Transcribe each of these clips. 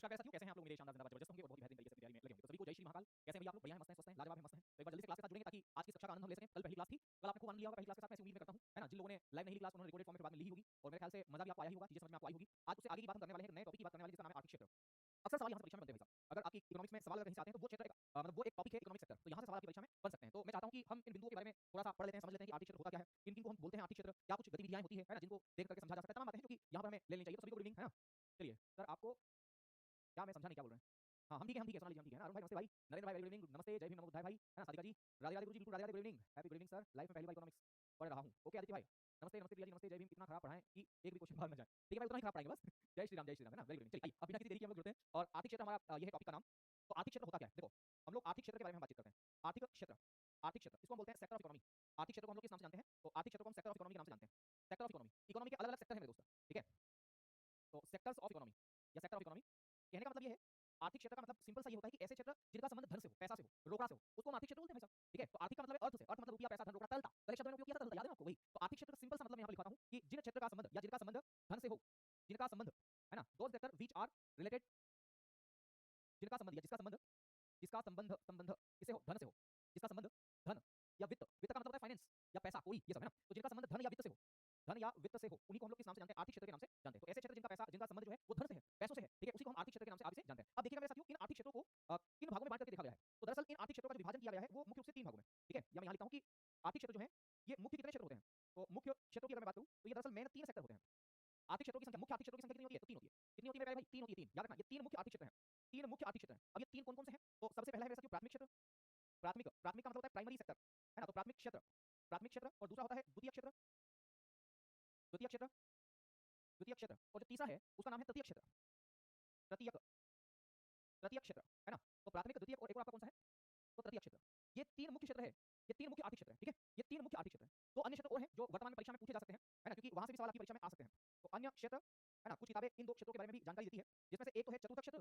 नमस्कार कैसे साथियों, कैसे हैं आप लोग? मेरे शानदार जिंदाबाद जबरदस्त होंगे और बहुत ही बेहतरीन तरीके से तैयारी में लगे होंगे। तो सभी को जय श्री महाकाल। कैसे हैं भैया आप लोग? बढ़िया हैं, मस्त हैं, स्वस्थ हैं, लाजवाब हैं, मस्त हैं। तो एक बार जल्दी से क्लास के साथ जुड़ेंगे ताकि आज की कक्षा का आनंद हम ले सकें। कल पहली क्लास थी, कल आपने खूब आनंद लिया होगा पहली क्लास के साथ, मैं ऐसी उम्मीद में करता हूं, है ना। जिन लोगों ने लाइव नहीं ली क्लास उन्होंने रिकॉर्डेड फॉर्म में बाद में ली होगी और मेरे ख्याल से मजा भी आपको आया ही होगा, चीजें समझ में आपको आई होगी। आज उससे आगे की बात हम करने वाले हैं, एक नए टॉपिक की बात करने वाले हैं जिसका नाम है आर्थिक क्षेत्र। अक्सर सवाल यहाँ से परीक्षा में बनते हैं भाई साहब। अगर आपकी इकोनॉमिक्स में सवाल अगर कहीं से आते हैं तो वो क्षेत्र मतलब वो एक टॉपिक है इकोनॉमिक सेक्टर, तो यहाँ से सवाल आपकी परीक्षा में बन सकते हैं। तो मैं चाहता हूँ कि हम इन बिंदुओं के बारे में थोड़ा सा पढ़ लेते हैं, समझ लेते हैं कि आर्थिक क्षेत्र होता क्या है, किन किन को हम बोलते हैं आर्थिक क्षेत्र, क्या कुछ गतिविधियां होती है ना, जिनको देख करके समझा जा सकता है। तमाम बातें हैं जो कि यहाँ पर हमें ले लेनी चाहिए। तो सभी को गुड इवनिंग, है ना। चलिए सर, आपको क्या मैं समझा नहीं क्या बोल रहे हैं। हाँ हम ठीक है, हम ठीक है, सुना लीजिए, हम ठीक है ना। अरुण भाई नमस्ते, भाई नरेंद्र भाई वेरी गुड इवनिंग, नमस्ते, जय भीम, नमो बुद्धाय भाई, है ना। सारिका जी राधे राधे गुरु जी, बिल्कुल Radhe Radhe, good evening, happy good evening sir, life में पहली बार इकोनॉमिक्स पढ़ रहा हूँ। ओके आदित्य भाई नमस्ते, नमस्ते प्रिया जी, नमस्ते, जय भीम। कितना खराब पढ़ाएं कि एक भी क्वेश्चन भाग ना जाए। ठीक है भाई, उतना ही खराब पढ़ाएंगे बस। जय श्री राम, है ना, वेरी गुड। चलिए अब बिना किसी देरी के हम लोग जुड़ते हैं और आर्थिक क्षेत्र हमारा ये है टॉपिक का नाम। तो आर्थिक क्षेत्र होता क्या है, देखो हम लोग आर्थिक क्षेत्र के बारे में बातचीत करते हैं। आर्थिक क्षेत्र, आर्थिक क्षेत्र इसको हम बोलते हैं सेक्टर ऑफ इकोनॉमी। आर्थिक क्षेत्र को हम लोग किस नाम से जानते हैं? तो आर्थिक क्षेत्र को हम सेक्टर ऑफ इकोनॉमी के नाम से जानते हैं। सेक्टर ऑफ इकोनॉमी, इकोनॉमी के अलग अलग सेक्टर हैं मेरे दोस्त, ठीक है। तो सेक्टर्स ऑफ इकोनॉमी या सेक्टर ऑफ इकोनॉमी कहने का मतलब ये है, आर्थिक क्षेत्र का मतलब सिंपल सा ये होता है कि ऐसे क्षेत्र जिनका संबंध धन से हो, पैसा से हो, रोकड़ा से हो, उसको हम आर्थिक क्षेत्र बोलते हैं भाई साहब। ठीक है, तो आर्थिक का मतलब है अर्थ से, अर्थ मतलब रुपया, पैसा, धन, रोकड़ा, तलता। पहले शब्द में उपयोग किया था तलता, याद है ना आपको? वही तो आर्थिक क्षेत्र का सिंपल सा मतलब यहाँ पर लिखवाता हूँ कि जिन क्षेत्र का संबंध या जिनका संबंध धन से हो, जिनका संबंध, है ना, those sector which are related, जिनका संबंध या जिसका संबंध, जिसका संबंध, संबंध किसे हो? धन से हो, जिसका संबंध धन या वित्त, वित्त का मतलब होता है फाइनेंस या पैसा, कोई, ये सब, है ना। तो जिनका संबंध धन या वित्त से हो, धन या वित्त से हो, उन्हीं को हम लोग किस नाम से जानते हैं? आर्थिक क्षेत्र के नाम से जानते हैं। तो ऐसे क्षेत्र जिनका पैसा, जिनका संबंध जो है वो धन से है, पैसों से है, ठीक है, उसी को हम आर्थिक क्षेत्र के नाम से आगे से जानते हैं। अब देखिएगा मेरे साथियों, इन आर्थिक क्षेत्रों को किन भागों में बांट करके देखा गया है। तो दरअसल इन आर्थिक क्षेत्रों का जो विभाजन किया गया है वो मुख्य रूप से 3 भागों में, ठीक है। या मैं यहाँ लिखता हूँ कि आर्थिक क्षेत्र जो है ये मुख्य कितने क्षेत्र होते हैं। तो मुख्य क्षेत्रों की अगर मैं बात करूँ तो ये दरअसल मेन 3 सेक्टर होते हैं। आर्थिक क्षेत्रों की संख्या, मुख्य आर्थिक क्षेत्रों की संख्या कितनी होती है? तो 3 होती है। कितनी होती है मेरे भाई? 3 होती है, 3, याद रखना, ये 3 मुख्य आर्थिक क्षेत्र हैं। 3 मुख्य आर्थिक क्षेत्र हैं। अब ये 3 कौन-कौन से हैं? तो सबसे पहला है मेरे साथियों प्राथमिक क्षेत्र। प्राथमिक, प्राथमिक का मतलब होता है प्राइमरी सेक्टर, है ना। तो प्राथमिक क्षेत्र, प्राथमिक क्षेत्र, और दूसरा होता है द्वितीय क्षेत्र, द्वितीय क्षेत्र, द्वितीय क्षेत्र, और जो तीसरा है उसका नाम है तृतीय क्षेत्र, तृतीयक, तृतीय क्षेत्र, है ना। तो प्राथमिक, द्वितीय और एक और आपका कौन सा है? तो तृतीय क्षेत्र। ये 3 मुख्य क्षेत्र है, ये 3 मुख्य आर्थिक क्षेत्र है, ठीक है। ये 3 मुख्य आर्थिक क्षेत्र हैं। तो अन्य क्षेत्र और हैं जो वर्तमान में परीक्षा में पूछे जा सकते हैं, है ना, क्योंकि वहां से भी सवाल आपकी परीक्षा में आ सकते हैं। तो अन्य क्षेत्र, है ना, कुछ किताबें इन 2 क्षेत्रों के बारे में भी जानकारी देती है, जिसमें से एक तो है चतुर्थ क्षेत्र,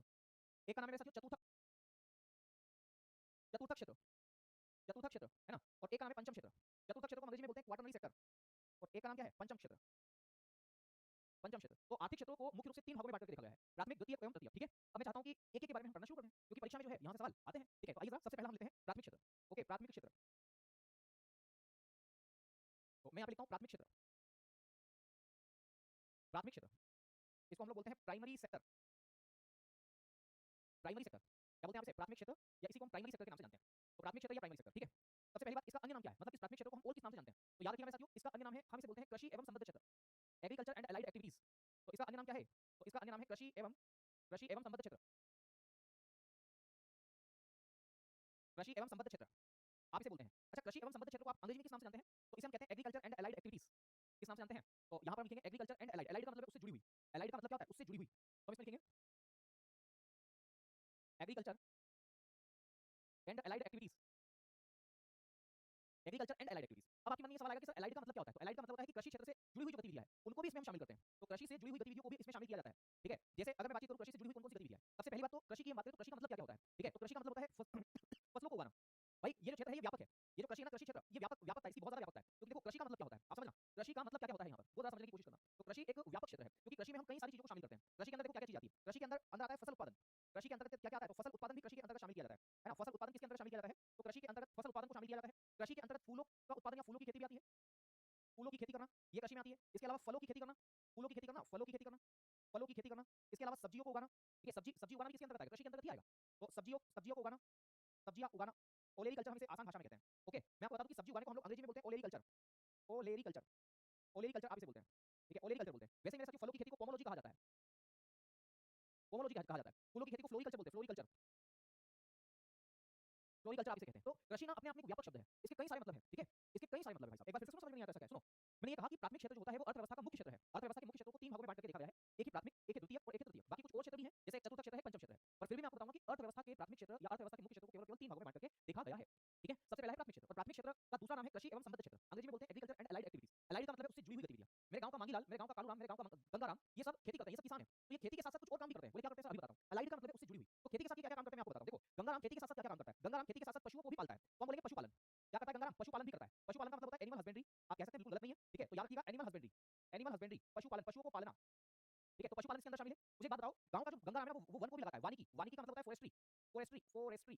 एक का नाम है मेरे साथियों चतुर्थ, चतुर्थ क्षेत्र, चतुर्थ क्षेत्र, है ना, और एक का नाम है पंचम क्षेत्र। चतुर्थ क्षेत्र को अंग्रेजी में बोलते हैं क्वार्टरनरी सेक्टर, और एक का नाम क्या है? पंचम क्षेत्र, पंचम क्षेत्र। तो आर्थिक क्षेत्रों को मुख्य रूप से 3 भागों में बांट करके देखा गया है, प्राथमिक, द्वितीयक एवं तृतीयक, ठीक है। अब मैं चाहता हूं कि एक-एक के बारे में हम पढ़ना शुरू कर दें, क्योंकि परीक्षा में जो है यहां से सवाल आते हैं, ठीक है। तो आइए जरा सबसे पहला हम लेते हैं प्राथमिक क्षेत्र। ओके, प्राथमिक क्षेत्र। तो मैं यहां पे लिखता हूं प्राथमिक क्षेत्र, प्राथमिक क्षेत्र, इसको हम लोग बोलते हैं प्राइमरी सेक्टर, प्राइमरी सेक्टर क्या बोलते हैं आप इसे? प्राथमिक क्षेत्र, या इसी को हम प्राइमरी सेक्टर के नाम से जानते हैं। तो प्राथमिक क्षेत्र या प्राइमरी सेक्टर, ठीक है। सबसे पहली बात, इसका अन्य नाम क्या है, मतलब इस प्राथमिक क्षेत्र को हम और किस नाम से जानते हैं? तो याद रखिएगा मेरे साथियों, इसका अन्य नाम है, हम इसे बोलते हैं कृषि एवं संबद्ध क्षेत्र, एग्रीकल्चर एंड अलाइड एक्टिविटीज। तो इसका अन्य नाम क्या है? तो इसका अन्य नाम है कृषि एवं संबद्ध क्षेत्र, कृषि एवं संबद्ध क्षेत्र आप इसे बोलते हैं। अच्छा, कृषि एवं संबद्ध क्षेत्र को आप अंग्रेजी में किस नाम से जानते हैं? तो इसे हम कहते हैं एग्रीकल्चर एंड अलाइड एक्टिविटीज, किस नाम से जानते हैं? तो यहाँ पर हम लिखेंगे एग्रीकल्चर एंड अलाइड, अलाइड का मतलब है उससे जुड़ी हुई, अलाइड का मतलब क्या होता है? उससे जुड़ी हुई। तो हम इसमें लिखेंगे agriculture and allied activities, agriculture and allied activities. अब आपके मन में ये सवाल आएगा कि सर अलाइड का मतलब क्या होता है? तो अलाइड का मतलब होता है कि कृषि क्षेत्र से जुड़ी हुई जो गतिविधियां हैं उनको भी इसमें हम शामिल करते हैं। तो कृषि से जुड़ी हुई गतिविधियों को भी इसमें शामिल किया जाता है, ठीक है। जैसे अगर मैं बातचीत करूं कृषि से जुड़ी हुई कौन-कौन सी गतिविधियां हैं, सबसे पहली बात तो कृषि की हम बात करें तो कृषि का मतलब क्या क्या होता है, ठीक है। तो कृषि का मतलब होता है फसलों को उगाना। भाई ये जो क्षेत्र है ये व्यापक है, ये जो कृषि है ना, कृषि क्षेत्र, ये व्यापक व्यापकता है, इसकी बहुत ज्यादा व्यापकता है। क्योंकि देखो कृषि का मतलब क्या होता है आप समझना, कृषि का मतलब क्या क्या होता है यहाँ पर वो जरा समझने की कोशिश करना। तो कृषि एक व्यापक क्षेत्र है, क्योंकि कृषि में हम कई सारी चीजों को शामिल करते हैं। कृषि के अंदर देखो क्या क्या चीज आती है, कृषि के अंदर अंदर आता है फसल उत्पादन, कृषि के अंतर्गत क्या क्या आता है? तो फसल उत्पादन भी कृषि के अंतर्गत शामिल किया जाता है ना। फसल उत्पादन किसके अंतर्गत शामिल किया जाता है? तो कृषि के अंतर्गत फसल उत्पादन को शामिल किया जाता है। कृषि के अंतर्गत फूलों का उत्पादन या फूलों की खेती भी आती है, फूलों की खेती करना ये कृषि में आती है। इसके अलावा फलों की खेती करना, फूलों की खेती करना, फलों की खेती करना, फलों की खेती करना। इसके अलावा सब्जियों को उगाना, ठीक है, सब्जी सब्जी उगाना भी किसके अंतर्गत आएगा? कृषि के अंतर्गत ही आएगा। तो सब्जियों सब्जियों को उगाना, सब्जियां उगाना, ओलेरीकल्चर हम इसे आसान भाषा में कहते हैं। ओके, मैं आपको बता दूं कि सब्जी उगाने को हम लोग अंग्रेजी में बोलते हैं ओलेरीकल्चर, ओलेरीकल्चर, ओलेरीकल्चर आप इसे बोलते हैं, ठीक है, ओलेरीकल्चर बोलते हैं। वैसे मेरे साथियों फलों की खेती को पोमोलॉजी कहा जाता है, पोमोलॉजी कहा जाता है। फूलों की खेती को फ्लोरीकल्चर बोलते हैं, फ्लोरीकल्चर, फ्लोरीकल्चर आप इसे कहते हैं। तो कृषि ना अपने आप में एक व्यापक शब्द है, इसके कई सारे मतलब हैं, ठीक है, इसके कई सारे मतलब है भाई साहब। एक बार फिर से समझ में नहीं आता ऐसा क्या है? सुनो, मैंने ये कहा कि प्राथमिक क्षेत्र जो होता है वो अर्थव्यवस्था का मुख्य क्षेत्र है। अर्थव्यवस्था के मुख्य क्षेत्रों को 3 भागों में बांट करके देखा गया है, एक ही प्राथमिक, एक है द्वितीयक और एक है तृतीयक। बाकी कुछ और क्षेत्र भी हैं, जैसे चतुर्थ क्षेत्र है, पंचम क्षेत्र है। पर फिर भी मैं आपको बताऊंगा कि अर्थव्यवस्था के प्राथमिक क्षेत्र या अर्थव्यवस्था के मुख्य क्षेत्र को केवल केवल 3 भागों में बांट करके देखा गया है, ठीक है। सबसे पहला है प्राथमिक क्षेत्र, और प्राथमिक क्षेत्र का दूसरा नाम है कृषि एवं संबद्ध क्षेत्र, अंग्रेजी में बोलते हैं agriculture and allied activities. Allied का मतलब है उससे जुड़ी हुई गतिविधियां। मेरे गांव का मांगीलाल, मेरे गांव का कालूराम, मेरे गांव का गंगाराम, ये सब खेती करते हैं, ये सब किसान हैं। तो ये खेती के साथ साथ कुछ और काम भी करते हैं। बोले क्या करते हैं सर? अभी बताता हूं। अलाइड का मतलब है उससे जुड़ी हुई, तो खेती के साथ ये क्या क्या काम करते हैं मैं आपको बताता हूं। देखो गंगाराम खेती के साथ साथ क्या क्या काम करता है? गंगाराम खेती के साथ साथ पशुओं को भी पालता है, तो हम बोलेंगे पशुपालन। क्या करता है गंगाराम? पशुपालन भी करता है। पशुपालन का मतलब होता है एनिमल हस्बेंड्री, आप कह सकते हैं, बिल्कुल गलत नहीं है, ठीक है। तो याद रखिएगा एनिमल हस्बेंड्री, एनिमल हस्बेंड्री, पशुपालन, पशुओं को पालना, ठीक है, तो पशुपालन इसके अंदर शामिल है। मुझे एक बात बताओ, गाँव का जो गंगा नाम है ना वो वन को भी लगाता है, वानिकी। वानिकी का मतलब होता है फॉरेस्ट्री, फॉरेस्ट्री, फॉरेस्ट्री।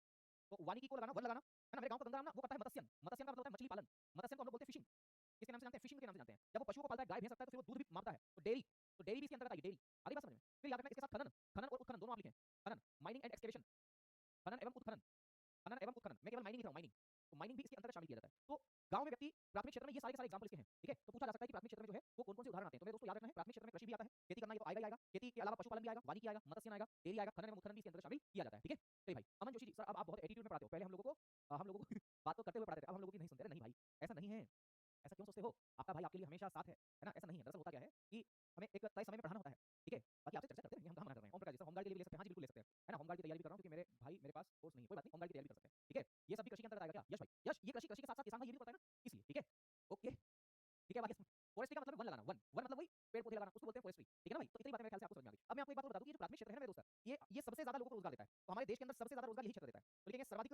तो वानिकी को लगाना, वन लगाना, है ना? मेरे गाँव का गंगा नाम ना वो पता है मत्स्यन। मत्स्यन का मतलब होता है मछली पालन। मत्स्यन को हम लोग बोलते हैं फिशिंग। किसके नाम से जानते हैं? फिशिंग के नाम से जानते हैं। जब वो पशुओं को पालता है, गाय भैंस रखता है तो फिर वो दूध भी मापता है। तो डेयरी, तो डेयरी भी इसके अंतर्गत आएगी, डेयरी। आगे बात समझ में? फिर याद रखना इसके साथ खनन, खनन और उत्खनन दोनों आप लिखें। खनन, माइनिंग एंड एक्सकेवेशन, खनन एवं उत्खनन, खनन एवं उत्खनन। मैं केवल माइनिंग लिख रहा हूँ, माइनिंग। तो माइनिंग भी इसके अंतर्गत शामिल किया जाता है। तो गाँव में व्यक्ति प्राथमिक क्षेत्र में ये सारे के सारे एग्जांपल इसके हैं, ठीक है? तो पूछा जा सकता है कि प्राथमिक क्षेत्र में जो है वो कौन-कौन से उदाहरण आते हैं? तो मेरे दोस्तों याद रखना है, प्राथमिक क्षेत्र में कृषि भी आता है, खेती करना ये तो आएगा ही आएगा। खेती के अलावा पशुपालन भी आएगा, वानिकी आएगा, मत्स्यन आएगा, डेयरी आएगा, खनन एवं उत्खनन भी इसके अंदर शामिल किया जाता है, ठीक है? चलिए भाई, अमन जोशी जी, सर अब आप बहुत एटीट्यूड में पढ़ाते हो। पहले हम लोगों को बात तो करते हुए पढ़ाते थे, अब हम लोगों की नहीं सुनते। अरे नहीं भाई, ऐसा नहीं है। ऐसा क्यों सोचते हो? आपका भाई आपके लिए हमेशा साथ है ना? ऐसा नहीं है। दरअसल होता क्या है कि हमें एक तय समय में पढ़ाना होता है, ठीक है? बाकी आपसे चर्चा करते रहेंगे, हम कहाँ मना कर रहे हैं। ओम प्रकाश जी, सर होमगार्ड के लिए भी ले सकते हैं। हाँ जी, बिल्कुल ले सकते हैं, है ना? होमगार्ड की तैयारी भी कर रहा हूँ क्योंकि मेरे भाई मेरे पास कोर्स नहीं है, कोई बात नहीं, होमगार्ड की तैयारी भी कर सकते हैं, ठीक है? ये सब भी कृषि के अंतर्गत आएगा क्या? यश भाई, यश ये कृषि, कृषि के साथ-साथ किसान भाई ये भी पता है ना? इसलिए, ठीक है? ओके, ठीक है, बाकी फॉरेस्ट्री का मतलब है वन लगाना, वन, वन मतलब वही पेड़-पौधे लगाना, उसको बोलते हैं फॉरेस्ट्री, ठीक है ना भाई? तो इतनी बातें मेरे ख्याल से आपको समझ में आ गई। अब मैं आपको एक बात और बता दूँ कि ये जो प्राथमिक क्षेत्र है ना मेरे दोस्त, ये सबसे ज़्यादा लोगों को रोजगार देता है। तो हमारे देश के अंदर सबसे ज़्यादा रोजगार यही क्षेत्र देता है। तो लिखेंगे सर्वाधिक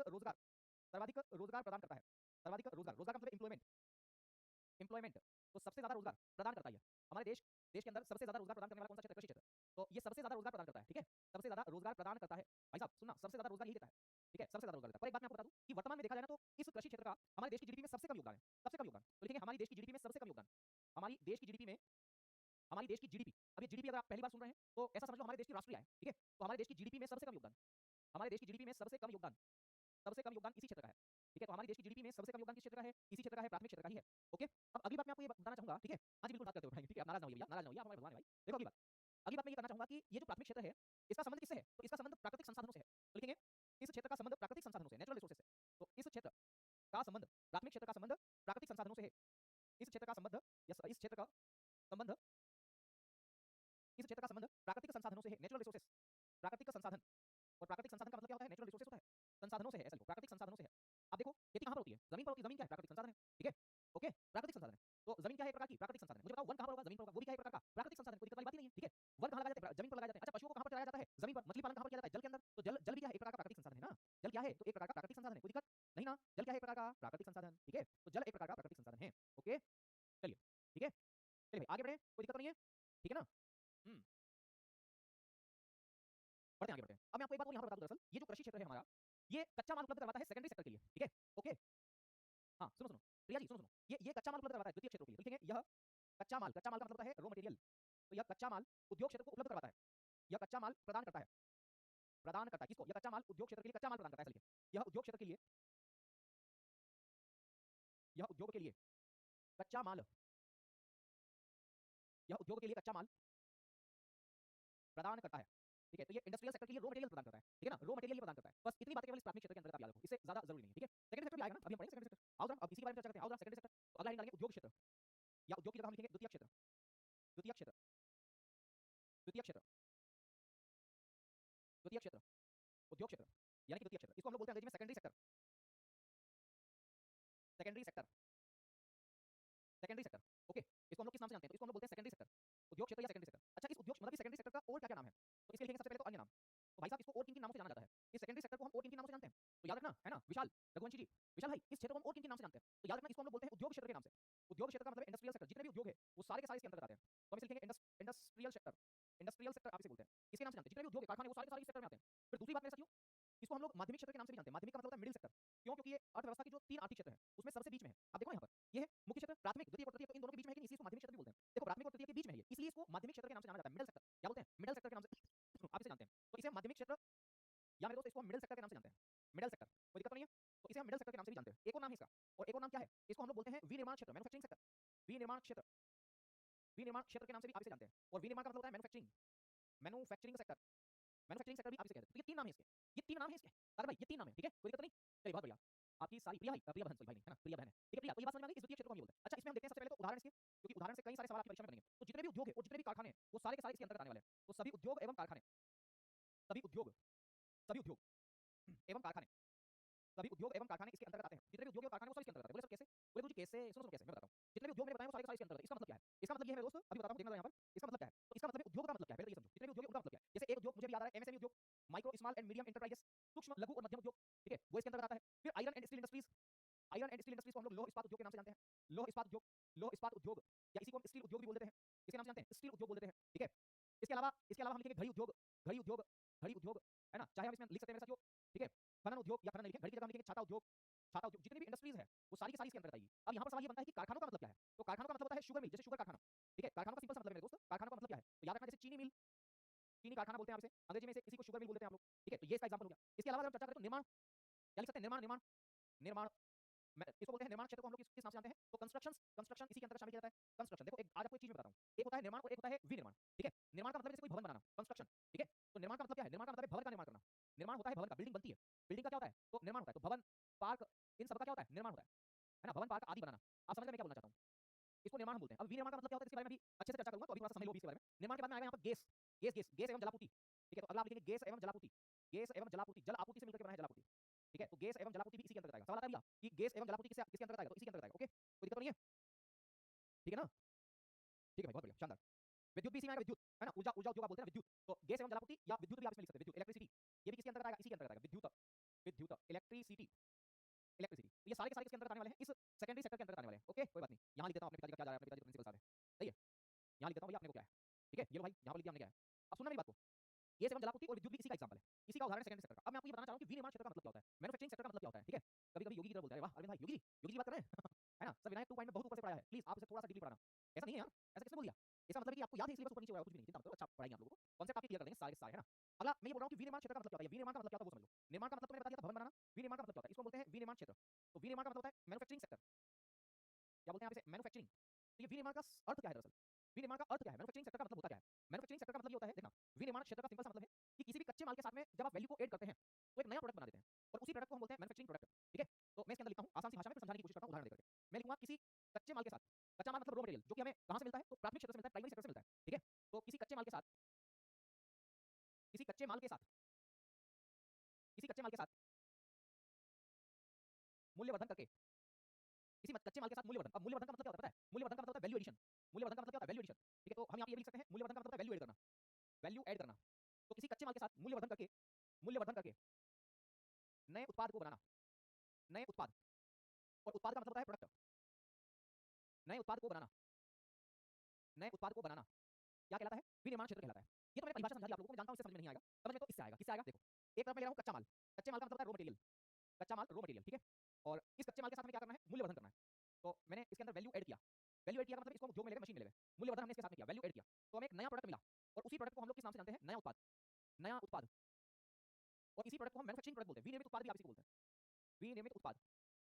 रोजगार प्रदान करता है। सर्वाधिक रोजगार, रोजगार का मतलब एम्प्लॉयमेंट, एम्प्लॉयमेंट। तो सबसे ज्यादा रोजगार प्रदान करता है हमारे देश के अंदर सबसे ज्यादा रोजगार प्रदान करने वाला कौन सा क्षेत्र? कृषि क्षेत्र। तो ये सबसे ज्यादा रोजगार प्रदान करता है, ठीक है? सबसे ज्यादा रोजगार प्रदान करता है। भाई साहब सुनना, सबसे ज्यादा रोजगार यही देता है, ठीक है? सबसे ज्यादा रोजगार देता है। पर एक बात मैं आपको बता दूं कि वर्तमान में देखा जाए ना तो इस कृषि क्षेत्र का हमारे देश की जीडीपी में सबसे कम योगदान है, सबसे कम योगदान। तो लिखेंगे हमारी देश की जीडीपी में सबसे कम योगदान, हमारी देश की जीडीपी में, हमारी देश की जीडीपी। अब ये जीडीपी अगर आप पहली बार सुन रहे हैं तो ऐसा समझ लो हमारे देश की राष्ट्रीय आय, ठीक है? तो हमारे देश की जीडीपी में सबसे कम योगदान, हमारे देश की जीडीपी में सबसे कम योगदान, सबसे कम योगदान इसी क्षेत्र का है, ठीक है? तो हमारे देश की जीडीपी में सबसे कम योगदान किस क्षेत्र का है? इसी क्षेत्र का है, प्राथमिक क्षेत्र का ही है। ओके, अब अगली बात मैं आपको ये बताना चाहूंगा, ठीक है? हाँ जी, बिल्कुल बात करते हुए, ठीक है? आप नाराज ना होइए भैया, नाराज ना होइए, आप हमारे भगवान है भाई। देखो अगली बात मैं ये करना चाहूंगा कि ये जो प्राथमिक क्षेत्र है इसका संबंध किससे है? तो इसका संबंध प्राकृतिक संसाधनों से है। तो लिखेंगे इस क्षेत्र का संबंध प्राकृतिक संसाधनों से, नेचुरल रिसोर्सेज से। तो इस क्षेत्र का संबंध, प्राथमिक क्षेत्र का संबंध प्राकृतिक संसाधनों से है। इस क्षेत्र का संबंध, इस क्षेत्र का संबंध, इस क्षेत्र का संबंध प्राकृतिक संसाधनों से है, नेचुरल रिसोर्सेज, प्राकृतिक संसाधन। और प्राकृतिक संसाधन का मतलब क्या होता है? नेचुरल रिसोर्सेज होता है, संसाधनों से है, ऐसा लिखो, प्राकृतिक संसाधनों से है। अब देखो खेती कहां पर होती है? जमीन पर होती है। जमीन क्या है? प्राकृतिक संसाधन है, ठीक है? ओके, प्राकृतिक संसाधन है। तो जमीन क्या है? एक प्रकार की प्राकृतिक संसाधन है। मुझे बताओ वन कहां पर होगा? जमीन पर होगा। वो भी क्या है? एक प्रकार का प्राकृतिक संसाधन, कोई दिक्कत वाली बात ही नहीं है, ठीक है? वन कहां लगाए जाते हैं? जमीन पर लगाए जाते हैं। अच्छा, पशुओं को कहां पर चराया जाता है? जमीन पर। मछली पालन कहां पर किया जाता है? जल के अंदर। तो जल, जल भी क्या है? एक प्रकार का प्राकृतिक संसाधन है ना? जल क्या है? तो एक प्रकार का प्राकृतिक संसाधन है, कोई दिक्कत नहीं ना? जल क्या है? एक प्रकार का प्राकृतिक संसाधन, ठीक है? तो जल एक प्रकार का प्राकृतिक संसाधन है। ओके, चलिए, ठीक है? चलिए भाई आगे बढ़े, कोई दिक्कत तो नहीं है, ठीक है ना? बढ़ते हैं, आगे बढ़ते हैं। अब मैं आपको एक बात और यहाँ पर बता दूं, दरअसल ये जो कृषि क्षेत्र है हमारा, ये कच्चा माल उपलब्ध करवाता है सेकेंडरी सेक्टर के लिए, ठीक है? ओके, हाँ सुनो सुनो, प्रिया जी सुनो सुनो, ये कच्चा माल उपलब्ध करवाता है द्वितीय क्षेत्रों के लिए। तो लिखेंगे यह कच्चा माल, कच्चा माल का मतलब होता है रॉ मटेरियल। तो यह कच्चा माल उद्योग क्षेत्र को उपलब्ध करवाता है, यह कच्चा माल प्रदान करता है, प्रदान करता है किसको? यह कच्चा माल उद्योग क्षेत्र के लिए कच्चा माल प्रदान करता है, ऐसा लिखिए। यह उद्योग क्षेत्र के लिए, यह उद्योग के लिए कच्चा माल, यह उद्योग के लिए कच्चा माल प्रदान करता है, ठीक है? तो ये इंडस्ट्रियल सेक्टर के लिए रॉ मटेरियल प्रदान करता है, ठीक है ना? रॉ मटेरियल ये प्रदान करता है। बस इतनी बातें केवल इस प्राथमिक क्षेत्र के अंतर्गत आप याद रखो, इससे ज्यादा जरूरी नहीं है, ठीक है? सेकेंडरी सेक्टर भी आएगा ना, अभी हम पढ़ेंगे सेकेंडरी सेक्टर। आओ जरा, अब इसी के बारे में चर्चा करते हैं। आओ जरा सेकेंडरी सेक्टर। तो अगला लाइन डालेंगे उद्योग क्षेत्र, या उद्योग की जगह हम लिखेंगे द्वितीय क्षेत्र, द्वितीय क्षेत्र, द्वितीय क्षेत्र, द्वितीय क्षेत्र, उद्योग क्षेत्र, यानी कि द्वितीय क्षेत्र। इसको हम लोग बोलते हैं अंग्रेजी में secondary sector, secondary sector, secondary sector. Okay, इसको हम लोग किस नाम से जानते हैं? तो इसको हम लोग बोलते हैं सेकेंडरी सेक्टर, उद्योग क्षेत्र या सेकेंडरी सेक्टर। अच्छा, इस उद्योग मतलब इस सेकेंडरी सेक्टर का और क्या क्या नाम है? तो इसके लिखेंगे सबसे पहले तो अन्य नाम। तो भाई साहब इसको और किन किन नामों से जाना जाता है? इस सेकेंडरी सेक्टर को हम और किन किन नामों से जानते हैं? तो याद रखना, है ना विशाल, रघुवंशी जी, विशाल भाई, इस क्षेत्र को हम और किन किन नाम से जानते हैं? तो याद रखना, इसको हम लोग बोलते हैं उद्योग क्षेत्र के नाम से। उद्योग क्षेत्र का मतलब इंडस्ट्रियल सेक्टर, जितने भी उद्योग है वो सारे के सारे इसके अंतर्गत आते हैं। तो हम इसे लिखेंगे इंडस्ट्रियल सेक्टर, इंडस्ट्रियल सेक्टर आप इसे बोलते हैं, इसके नाम से जानते हैं। जितने भी उद्योग है, कारखाने, वो सारे के सारे इस सेक्टर में आते हैं। फिर दूसरी बात मेरे साथियों, इसको हम लोग माध्यमिक क्षेत्र के नाम से भी जानते हैं। माध्यमिक का मतलब होता है मिडिल सेक्टर। क्यों? क्योंकि ये अर्थव्यवस्था की जो तीन आर्थिक क्षेत्र हैं उसमें सबसे बीच में है। आप देखो यहाँ पर, ये है मुख्य क्षेत्र, प्राथमिक, द्वितीय और तृतीय, तो इन दोनों के बीच में है कि नहीं, इसलिए इसको माध्यमिक क्षेत्र भी बोलते हैं। देखो प्राथमिक और तृतीय के बीच में है ये, इसलिए इसको माध्यमिक क्षेत्र के नाम से जाना जाता है, मिडिल सेक्टर। क्या बोलते हैं? मिडिल सेक्टर के नाम से आप इसे जानते हैं। तो इसे हम माध्यमिक क्षेत्र, या मेरे दोस्त इसको हम मिडिल सेक्टर के नाम से जानते हैं। मिडिल सेक्टर, कोई दिक्कत तो नहीं है? तो इसे हम मिडिल सेक्टर के नाम से भी जानते हैं। एक और नाम है इसका, और एक और नाम क्या है? इसको हम लोग बोलते हैं विनिर्माण क्षेत्र, मैन्युफैक्चरिंग सेक्टर, विनिर्माण क्षेत्र, विनिर्माण क्षेत्र के नाम से भी आप इसे जानते हैं। और विनिर्माण का मतलब होता है manufacturing, manufacturing sector, manufacturing sector भी आप इसे कहते हैं। तो ये तीन नाम है इसके, ये तीन नाम है इसके, अरे भाई ये तीन नाम है, ठीक है? कोई दिक्कत तो नहीं? चलिए बहुत बढ़िया। आपकी सारी प्रिया भाई, प्रिया बहन, सॉरी भाई नहीं, है ना, प्रिया बहन है, ठीक है? प्रिया, तो ये बात समझ में आ गई, इस द्वितीय क्षेत्र को हम ये बोलते हैं। अच्छा, इसमें हम देखते हैं सबसे पहले तो उदाहरण इसके, क्योंकि उदाहरण से कई सारे सवाल आपकी परीक्षा में बनेंगे। तो जितने भी उद्योग है और जितने भी कारखाने हैं वो सारे के सारे इसके अंतर्गत आने वाले हैं। तो सभी उद्योग एवं कारखाने, सभी उद्योग, सभी उद्योग एवं कारखाने, सभी उद्योग एवं कारखाने इसके अंतर्गत आते हैं। जितने भी उद्योग और कारखाने वो सब इसके अंतर्गत आते हैं। बोले सर कैसे? बोले गुरुजी कैसे? सुनो सुनो कैसे, मैं बताता हूँ। जितने भी उद्योग मैंने बताए वो सारे के सारे इसके अंतर्गत है। इसका मतलब क्या है? इसका मतलब ये है मेरे दोस्त, अभी बताता हूँ, देखना यहाँ पर। इसका मतलब क्या है? तो इसका मतलब है उद्योग का मतलब क्या है? पहले तो ये समझो, जितने भी उद्योग है उनका मतलब क्या है? जैसे एक उद्योग मुझे भी याद आ रहा है, एमएसएमई उद्योग, micro small and medium enterprises, सूक्ष्म लघु और मध्यम उद्योग, ठीक है? वो इसके अंतर्गत आता है। फिर iron and steel industries, iron and steel industries को हम लोग लौह इस्पात उद्योग के नाम से जानते हैं। लौह इस्पात उद्योग, लौह इस्पात उद्योग, या इसी को हम स्टील उद्योग भी बोल देते हैं। किसके नाम से जानते हैं? स्टील उद्योग बोल देते हैं, ठीक है? इसके इसके अलावा हम लिखेंगे घड़ी उद्योग, घड़ी उद्योग, घड़ी उद्योग, है ना, चाहे हम इसमें लिख सकते हैं मेरे साथियों, ठीक है, खनन उद्योग या खनन नहीं लिखेंगे, घड़ी की जगह हम लिखेंगे छाता उद्योग, छाता उद्योग, जितनी भी इंडस्ट्रीज है वो सारी की सारी इसके अंतर्गत आएगी। अब यहाँ पर सवाल ये बनता है कि कारखानों का मतलब क्या है? तो कारखानों का मतलब होता है शुगर मिल, जैसे शुगर कारखाना, ठीक है, कारखानों का सिंपल सा मतलब है मेरे दोस्त, कारखानों का मतलब क्या है? तो याद रखना, जैसे चीनी मिल, चीनी कारखाना बोलते हैं आप इसे, अंग्रेजी में इसी को शुगर मिल बोल देते हैं आप लोग, ठीक है, तो ये इसका एग्जांपल हो गया। इसके अलावा अगर हम चर्चा करें तो निर्माण, क्या लिख सकते हैं? निर्माण, निर्माण, निर्माण, इसको बोलते हैं निर्माण क्षेत्र को हम लोग किस नाम से जानते हैं? तो कंस्ट्रक्शन, कंस्ट्रक्शन इसी के अंतर्गत शामिल किया जाता है। कंस्ट्रक्शन, देखो एक आज आपको एक चीज मैं बताता हूँ, एक होता है निर्माण और एक होता है विनिर्माण, ठीक है। निर्माण का मतलब जैसे कोई भवन बनाना, कंस्ट्रक्शन, ठीक है। तो निर्माण का मतलब क्या है? निर्माण का मतलब है भवन का निर्माण करना। निर्माण होता है भवन का, बिल्डिंग बनती है, बिल्डिंग का क्या होता है? तो निर्माण होता है। तो भवन, पार्क, इन सब का क्या होता है? निर्माण होता है ना, भवन पार्क आदि बनाना। आप समझ रहे हैं मैं क्या बोलना चाहता हूँ? इसको निर्माण हम बोलते हैं। अब विनिर्माण का मतलब क्या होता है इसके बारे में भी अच्छे से चर्चा करूंगा, तो अभी थोड़ा सा समझ लो इसके बारे में। निर्माण के बाद में आएगा यहाँ पर गैस, गैस, गैस, गैस एवं जलापूर्ति, ठीक है। तो अगला आप लिखेंगे गैस एवं जलापूर्ति, गैस एवं जलापूर्ति, जल आपूर्ति से मिलकर बना है जलापूर्ति, ठीक है। तो गैस एवं जलापूर्ति भी इसी के अंतर्गत आएगा। सवाल आता है भैया कि गैस एवं जलापूर्ति किसके अंतर्गत आएगा? तो इसी के अंतर्गत आएगा, ओके, कोई दिक्कत नहीं है, ठीक है ना, ठीक है भाई, बहुत बढ़िया, शानदार। विद्युत भी इसी में आएगा, विद्युत, है ना, ऊर्जा, ऊर्जा उद्योग आप बोलते हैं ना, विद्युत। तो गैस एवं जलापूर्ति या विद्युत भी आप इसमें लिख सकते हैं, विद्युत, इलेक्ट्रिसिटी, ये भी किसके अंतर्गत आएगा? इसी के अंतर्गत आएगा, विद्युत, विद्युत, इलेक्ट्रिसिटी, इलेक्ट्रिसिटी। तो ये सारे के सारे किसके अंतर्गत आने वाले हैं? इस सेकेंडरी सेक्टर के अंतर्गत आने वाले हैं, ओके, कोई बात नहीं। यहाँ लिख देता हूँ अपने पिताजी का क्या जा रहा है, अपने पिताजी प्रिंसिपल साहब है, सही है। यहाँ लिख देता हूँ भैया अपने को क्या है, ठीक है, ये लो भाई, यहाँ पर लिख दिया हमने क्या है। अब सुनना मेरी बात को, ये सेवन जलापूर्ति और विद्युत भी इसी का एग्जांपल है, इसी का उदाहरण सेकेंडरी सेक्टर का। अब मैं आपको ये बताना चाह रहा हूँ कि विनिर्माण क्षेत्र का मतलब क्या होता है, मैन्युफैक्चरिंग सेक्टर का मतलब क्या होता है, ठीक है। कभी कभी योगी की तरह बोलते हैं, वाह अरविंद भाई योगी जी, योगी जी बात कर रहे हैं है ना, सर विनायक 2 पॉइंट में बहुत ऊपर से पढ़ाया है, प्लीज आप इसे थोड़ा सा डीपली पढ़ाना। ऐसा नहीं है यार, ऐसा किसने बोल दिया? इसका मतलब है कि आपको याद है इसलिए बस ऊपर नीचे हो रहा है, कुछ भी नहीं, चिंता मत करो, अच्छा पढ़ाएंगे आप लोगों को, कॉन्सेप्ट आपके क्लियर कर देंगे सारे के सारे, है ना। अगला मैं ये बोल रहा हूँ कि विनिर्माण क्षेत्र का मतलब क्या होता है, विनिर्माण का मतलब क्या होता है वो समझ लो। निर्माण का मतलब तो मैंने बता दिया था भवन बनाना, विनिर्माण का मतलब क्या होता है, इसको बोलते हैं विनिर्माण क्षेत्र। तो विनिर्माण का मतलब होता है मैन्युफैक्चरिंग सेक्टर, क्या बोलते हैं आप इसे? मैन्युफैक्चरिंग। तो ये विनिर्माण का अर्थ क्या है दरअसल? विनिर्माण का अर्थ क्या है? मैन्युफैक्चरिंग सेक्टर का मतलब होता क्या है? मैन्युफैक्चरिंग सेक्टर का मतलब ये होता है, देखना, विनिर्माण क्षेत्र का सिंपल सा मतलब है कि किसी भी कच्चे माल के साथ में जब आप वैल्यू को ऐड करते हैं तो एक नया प्रोडक्ट बना देते हैं, और उसी प्रोडक्ट को हम बोलते हैं मैन्युफैक्चरिंग प्रोडक्ट, ठीक है। तो मैं इसके अंदर लिखता हूँ आसान सी भाषा में, फिर समझाने की कोशिश करता हूँ उदाहरण देकर के। मैं लिखूंगा किसी कच्चे माल के साथ, कच्चा माल मतलब रॉ मटेरियल, जो कि हमें कहां से मिलता है? तो प्राथमिक क्षेत्र से मिलता है, प्राइमरी सेक्टर से मिलता है, ठीक है। तो किसी कच्चे माल के साथ, किसी कच्चे माल के साथ, किसी कच्चे माल के साथ मूल्यवर्धन करके, किसी कच्चे माल के साथ मूल्यवर्धन। अब मूल्यवर्धन का मतलब क्या होता है पता है? मूल्यवर्धन का मतलब होता है वैल्यू एडिशन। मूल्यवर्धन का मतलब क्या होता है? वैल्यू एडिशन, ठीक है। तो हम यहाँ पे ये भी लिख सकते हैं, मूल्यवर्धन का मतलब होता है वैल्यू ऐड करना, वैल्यू ऐड करना। तो किसी कच्चे माल के साथ मूल्यवर्धन करके, मूल्यवर्धन करके नए उत्पाद को बनाना, नए उत्पाद, और उत्पाद का मतलब होता है प्रोडक्ट, नए उत्पाद को बनाना, नए उत्पाद को बनाना क्या कहलाता है? विनिर्माण क्षेत्र कहलाता है। ये तो मैंने परिभाषा समझा दी आप लोगों को, मैं जानता हूं इससे समझ में नहीं आएगा, समझ में तो इससे आएगा, किससे आएगा देखो। एक तरफ मैं ले रहा हूं कच्चा माल, कच्चे माल का मतलब होता है रॉ मटेरियल, कच्चा माल रॉ मटेरियल, ठीक है। और इस कच्चे माल के साथ हमें क्या करना है? मूल्यवर्धन करना है। तो मैंने इसके अंदर वैल्यू ऐड किया, वैल्यू ऐड किया का मतलब इसको उद्योग में लेगा, मशीन में लेगा, मूल्यवर्धन हमने इसके साथ में किया, वैल्यू ऐड किया, तो हमें एक नया प्रोडक्ट मिला, और उसी प्रोडक्ट को हम लोग किस नाम से जानते हैं? नया उत्पाद, नया उत्पाद। और इसी प्रोडक्ट को हम मैन्युफैक्चरिंग प्रोडक्ट बोलते हैं, विनिर्मित उत्पाद भी आप इसी को बोलते हैं, विनिर्मित उत्पाद।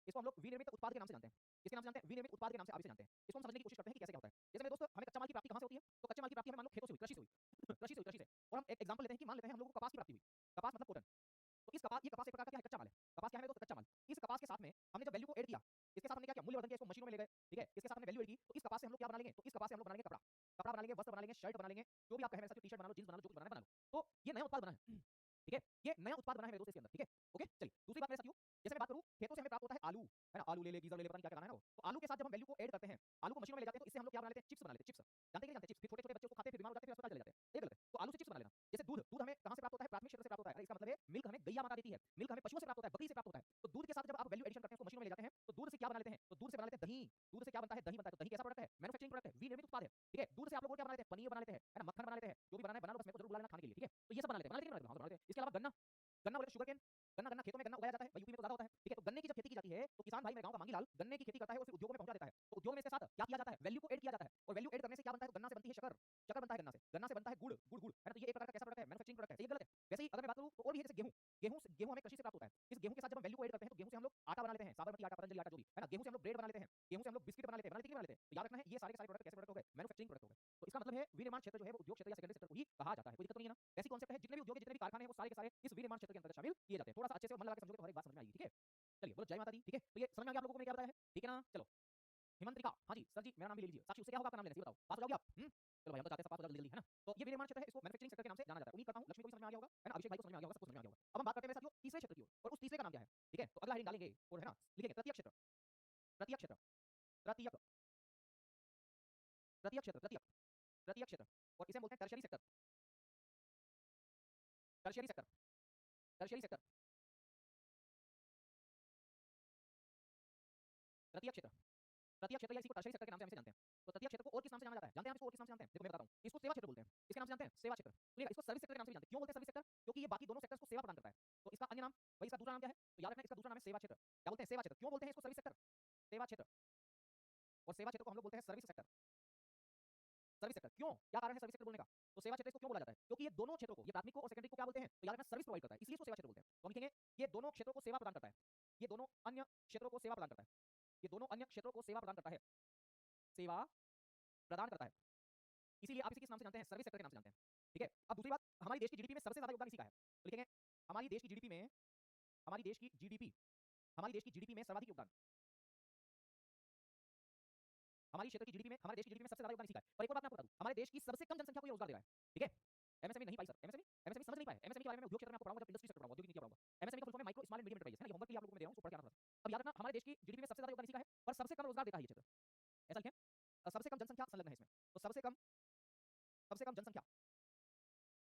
इसको हम लोग विनिर्मित उत्पाद के नाम से जानते हैं, किसके नाम से जानते हैं? विनिर्मित उत्पाद के नाम से आप इसे जानते हैं। इसको हम समझने की कोशिश करते हैं कि कैसे क्या होता है। जैसे मेरे दोस्तों, हमें कच्चा माल की प्राप्ति कहां से होती है? तो कच्चे माल की प्राप्ति हमें मान लो खेतों से हुई, कृषि से हुई कृषि से हुई, कृषि से। और हम एक एग्जांपल लेते हैं कि मान लेते हैं हम लोगों को कपास की प्राप्ति हुई, कपास मतलब कॉटन। तो इस कपास, ये कपास एक प्रकार का क्या है? कच्चा माल है। कपास क्या है मेरे दोस्त? कच्चा माल। इस कपास के साथ में हमने जब वैल्यू को ऐड किया, इसके साथ हमने क्या किया? मूल्यवर्धन किया, इसको मशीनों में ले गए, ठीक है। इसके साथ हमने वैल्यू ऐड की, तो इस कपास से हम लोग क्या बना लेंगे? तो इस कपास से हम लोग बना लेंगे कपड़ा, कपड़ा बना लेंगे, वस्त्र बना लेंगे, शर्ट बना लेंगे, जो भी आप कहें मेरे साथ, टी-शर्ट बना लो, जींस बना लो, जो कुछ बनाना है बना लो। तो ये नया उत्पाद बना है, ठीक है, ये नया उत्पाद बना है मेरे दोस्त इसके अंदर, ठीक है, ओके। चलिए दूसरी बात मेरे साथियों, जैसे मैं बात करूं, खेतों से हमें प्राप्त होता है आलू, है ना, आलू ले ले, गीजर ले ले, पता नहीं क्या क्या बनाना है ना वो। तो आलू के साथ जब हम वैल्यू को ऐड करते हैं, आलू को मशीनों में ले जाते हैं, तो इससे हम लोग क्या बना लेते हैं? चिप्स बना लेते हैं, चिप्स। जानते हैं कि नहीं जानते? चिप्स, फिर छोटे छोटे बच्चे उसको खाते हैं, फिर बीमार हो जाते हैं, फिर अस्पताल चले जाते हैं, ये गलत है। तो आलू से चिप्स बना लेना। जैसे दूध, दूध हमें कहां से प्राप्त होता है? प्राथमिक क्षेत्र से प्राप्त होता है। अरे इसका मतलब है मिल्क हमें गैया माता देती है, मिल्क हमें पशुओं से प्राप्त होता है, बकरी से प्राप्त होता है। तो दूध के साथ जब आप वैल्यू एडिशन करते हैं, उसको मशीनों में ले जाते हैं, तो दूध से क्या बना लेते हैं? तो दूध से बना लेते हैं दही, दूध से क्या बनता है? दही बनता है। तो दही कैसा प्रोडक्ट है? मैन्युफैक्चरिंग प्रोडक्ट है, विनिर्मित उत्पाद है, ठीक है। दूध से आप लोग और क्या बना लेते हैं? पनीर बना लेते हैं, है ना, मक्खन बना लेते हैं, जो भी बनाना है बना लो, बस मेरे को जरूर बुला लेना खाने के लिए, ठीक है। तो ये सब बना लेते हैं, बना लेते हैं। इसके अलावा गन्ना, गन्ना बोले शुगर केन, गन्ना, गन्ना खेतों में गन्ना उगाया जाता है, यूपी में तो ज्यादा होता है, ठीक है। तो गन्ने की जब खेती की जाती है, तो किसान भाई मेरे गांव का मांगीलाल गन्ने की खेती करता है और फिर उद्योग में पहुंचा देता है। तो उद्योग में इसके साथ क्या किया जाता है? वैल्यू को ऐड किया जाता है, और वैल्यू ऐड करने से क्या बनता है? तो गन्ना से बनती है शक्कर, शक्कर बनता है गन्ना से, गन्ना से बनता है गुड़, गुड़, गुड़, है ना। तो ये एक प्रकार का कैसा प्रोडक्ट है? मैन्युफैक्चरिंग प्रोडक्ट है, ये गलत है। वैसे ही अगर मैं बात करूं तो और भी है, जैसे गेहूं, गेहूं हमें कृषि से प्राप्त होता है। इस गेहूं के साथ जब हम वैल्यू को ऐड करते हैं, तो गेहूं से हम लोग आटा बना लेते हैं, साबरमती आटा, पतंजलि आटा, जो भी है ना। गेहूं से हम लोग ब्रेड बना लेते हैं, गेहूं से हम लोग बिस्किट बना लेते हैं, बना लेते हैं। तो याद रखना है, ये सारे के सारे प्रोडक्ट कैसे प्रोडक्ट हो गए? मैन्युफैक्चरिंग प्रोडक्ट हो गए। तो इसका मतलब है विनिर्माण क्षेत्र जो है वो उद्योग क्षेत्र या सेकेंडरी सेक्टर को ही कहा जाता है, कोई दिक्कत तो नहीं है ना। ऐसी कॉन्सेप्ट है, जितने भी उद्योग, जितने भी कारखाने हैं, वो सारे के सारे इस विनिर्माण क्षेत्र के अंतर्गत शामिल किए जाते हैं। थोड़ा सा अच्छे से मन लगा के समझोगे तो हर एक बात समझ में आएगी, ठीक है। चलिए बोलो जय माता दी, ठीक है। तो ये समझ में आ गया आप लोगों को मैंने क्या बताया है, ठीक है ना। चलो हिमंत्रिका, हाँ जी सर जी, मेरा नाम भी ले लीजिए। साक्षी, उससे क्या होगा? आपका नाम लेने से, बताओ, पास हो जाओगे आप? चलो भाई, हम तो चाहते हैं सब पास हो जाओ जल्दी जल्दी, है ना। तो ये विनिर्माण क्षेत्र है, इसको मैन्युफैक्चरिंग सेक्टर के नाम से जाना जाता है। उम्मीद करता हूं लक्ष्मी को भी समझ में आ गया होगा, है ना, अभिषेक भाई को समझ में आ गया होगा, सबको समझ में आ गया होगा। अब हम बात करते हैं मेरे साथियों तीसरे क्षेत्र की ओर, और उस तीसरे का नाम क्या है, ठीक है। तो अगला हेडिंग डालेंगे और, है ना, लिखेंगे तृतीय क्षेत्र, तृतीय क्षेत्र, तृतीयक, तृतीय क्षेत्र, तृतीयक, तृतीय क्षेत्र, और इसे हम बोलते हैं tertiary sector, tertiary sector, tertiary sector, तृतीय क्षेत्र, तृतीय क्षेत्र या इसी को टर्शियरी सेक्टर के नाम से हम इसे जानते हैं। तो तटीय क्षेत्र को और किस नाम से जाना जाता है? जानते हैं आप इसको और किस नाम से जानते हैं? देखो मैं बताता हूँ, इसको सेवा क्षेत्र बोलते हैं। इसके नाम से जानते हैं? सेवा क्षेत्र। तो इसको सर्विस सेक्टर के नाम से भी जानते हैं। क्यों बोलते हैं सर्विस सेक्टर? क्योंकि ये बाकी दोनों सेक्टर्स को सेवा प्रदान करता है। तो इसका अन्य नाम, भाई इसका दूसरा नाम क्या है? तो याद रखना, इसका दूसरा नाम है सेवा क्षेत्र। क्या बोलते हैं? सेवा क्षेत्र। क्यों बोलते हैं इसको सर्विस सेक्टर? सेवा क्षेत्र। और सेवा क्षेत्र को हम लोग बोलते हैं सर्विस सेक्टर। सर्विस सेक्टर क्यों? क्या कारण है सर्विस सेक्टर बोलने का? तो सेवा क्षेत्र इसको क्यों बोला जाता है? क्योंकि ये दोनों क्षेत्रों को, ये प्राथमिक को और सेकेंडरी को क्या बोलते हैं? तो याद रखना, सर्विस प्रोवाइड करता है, इसलिए इसको सेवा क्षेत्र बोलते हैं। तो हम लिखेंगे ये दोनों क्षेत्रों को सेवा प्रदान करता है। ये दोनों अन्य क्षेत्रों को सेवा प्रदान करता है। ये दोनों अन्य क्षेत्रों को सेवा प्रदान करता है। सेवा प्रदान करता है। इसीलिए आप इसे किस नाम से जानते हैं? सर्विस सेक्टर के नाम से जानते हैं। ठीक है। अब दूसरी बात, हमारी देश की जीडीपी में सबसे ज्यादा योगदान इसी का है। तो लिखेंगे हमारी देश की जीडीपी में, हमारी देश की जीडीपी, हमारी देश की जीडीपी में सर्वाधिक योगदान, हमारी क्षेत्र की जीडीपी में, हमारे देश की जीडीपी में सबसे ज्यादा योगदान इसी का है। और एक और बात मैं आपको बता दूं, हमारे देश की सबसे कम जनसंख्या को ये रोजगार दे रहा है। ठीक है। एमएसएमई नहीं पाई सर, एमएसएमई एमएसएमई समझ नहीं पाए। एमएसएमई के बारे में उद्योग क्षेत्र में आपको पढ़ाऊंगा, जब इंडस्ट्री सेक्टर पढ़ाऊंगा, औद्योगिक नीति पढ़ाऊंगा। एमएसएमई का फुल फॉर्म है micro small and medium enterprises, है ना? ये होमवर्क के लिए आप लोगों को मैं दे रहा हूं, उसको पढ़ के आना थोड़ा सा। अब याद रखना, हमारे देश की जीडीपी में सबसे ज्यादा योगदान इसी का है, पर सबसे कम रोजगार देता है ये क्षेत्र। ऐसा लिखें, सबसे कम जनसंख्या संलग्न है इसमें। तो सबसे कम जनसंख्या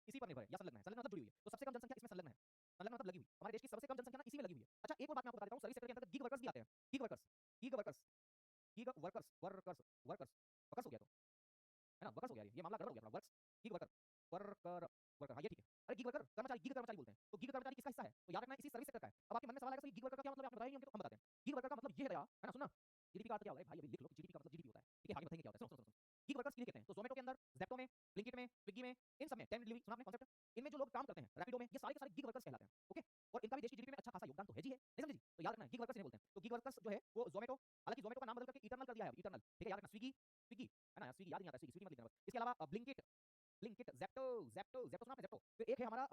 इसी पर निर्भर है, या संलग्न है। संलग्न मतलब जुड़ी हुई है। तो सबसे कम जनसंख्या इसमें संलग्न है। संलग्न मतलब लगी हुई। हमारे देश की सबसे कम जनसंख्या ना इसी में लगी हुई है। अच्छा, एक और बात मैं आपको बता देता हूं, सर्विस सेक्टर के अंतर्गत गिग वर्कर्स भी आते हैं। Gig workers, gig workers, gig workers, workers, workers, workers हो गया तो, है ना? वर्कर्स हो गया, ये मामला गड़बड़ हो गया थोड़ा। Works, gig worker, worker, worker, हाँ ये ठीक है। अरे गिग वर्कर कर्मचारी, गिग कर्मचारी बोलते हैं। तो गिग कर्मचारी किसका हिस्सा है? तो याद रखना इसी सर्विस सेक्टर का है। अब आपके मन में सवाल आएगा सर गिग वर्कर का क्या मतलब है? आपने बताया नहीं हमको, तो हम बताते हैं। गिग वर्कर का मतलब ये है दया, है ना? सुनना, जीडीपी का अर्थ क्या होता है भाई? अभी लिख लो कि जीडीपी का मतलब जीडीपी होता है। ठीक है, आगे बताएंगे क्या होता है। सुनो सुनो सुनो, गिग वर्कर्स किन्हें कहते हैं? तो जोमेटो के अंदर, ज़ेप्टो में, ब्लिंकिट में, स्विगी में, इन सब में, टाइम डिलीवरी सुना आपने कॉन्सेप्ट? इनमें जो लोग काम करते हैं, रैपिडो में, ये सारे के सारे गिग वर्कर्स कहलाते हैं। ओके। और इनका भी देश की जीडीपी में अच्छा खासा योगदान तो है जी है, नहीं समझे जी? तो याद रखना गिग वर्कर्स इन्हें बोलते हैं। तो गिग वर्कर्स जो है वो जोमेटो, हालांकि जोमेटो का नाम बदल करके इटर्नल कर दिया है, इटर्नल। ठीक है, याद रखना स्विगी, स्विगी, है ना? स्विगी याद नहीं आता, स्विगी स्विगी मत लिखना बस। इसके अलावा Blinkit, Blinkit, Zepto, Zepto, Zepto सुना आपने? ज़ेप्टो। फिर एक है हमारा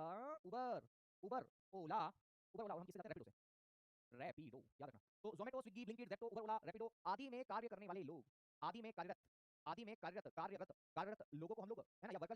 उबर, उबर, ओला, उबर ओला, और हम किससे जाते हैं? रैपिडो से। रैपिडो याद रखना। तो जोमेटो, स्विगी, ब्लिंकिट, ज़ेप्टो, उबर ओला, रैपिडो आदि में कार्य करने वाले लोग, आदि में कार्यरत, आदि में कार्यरत, कार्यरत, कार्यरत लोगों को हम लोग, है ना, या वर्कर